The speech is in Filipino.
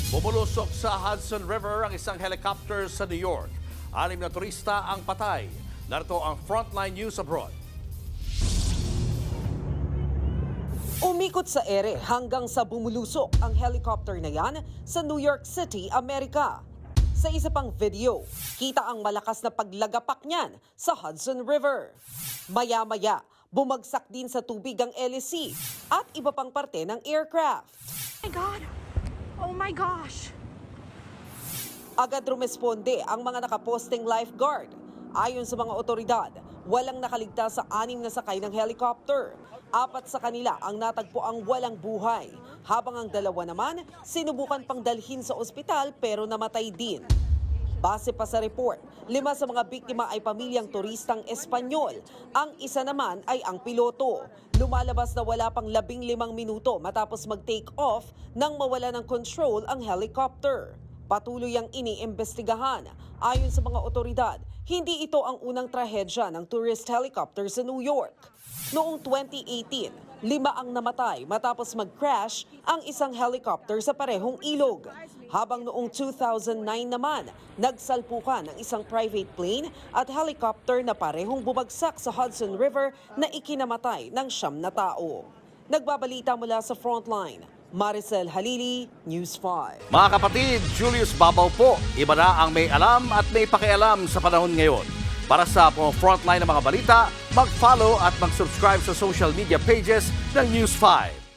Bumulusok sa Hudson River ang isang helicopter sa New York. 6 na turista ang patay. Narito ang Frontline News Abroad. Umikot sa ere hanggang sa bumulusok ang helicopter na yan sa New York City, Amerika. Sa isa pang video, kita ang malakas na paglagapak niyan sa Hudson River. Maya-maya, bumagsak din sa tubig ang LSC at iba pang parte ng aircraft. Oh my God! Oh my gosh! Agad rumesponde ang mga nakaposteng lifeguard. Ayon sa mga otoridad, walang nakaligtas sa 6 na sakay ng helicopter. 4 sa kanila ang natagpo ang walang buhay, habang ang 2 naman sinubukan pang dalhin sa ospital pero namatay din. Base pa sa report, 5 sa mga biktima ay pamilyang turistang Espanyol. Ang isa naman ay ang piloto. Lumalabas na wala pang 15 minuto matapos mag-take off nang mawala ng control ang helicopter. Patuloy ang iniimbestigahan. Ayon sa mga otoridad, hindi ito ang unang trahedya ng tourist helicopter sa New York. Noong 2018, 5 ang namatay matapos mag-crash ang isang helicopter sa parehong ilog. Habang noong 2009 naman, nagsalpukan ang isang private plane at helicopter na parehong bumagsak sa Hudson River na ikinamatay ng 9 na tao. Nagbabalita mula sa Frontline, Maricel Halili, News 5. Mga kapatid, Julius Babaw po. Iba na ang may alam at may pakialam sa panahon ngayon. Para sa Frontline ng mga balita, mag-follow at mag-subscribe sa social media pages ng News 5.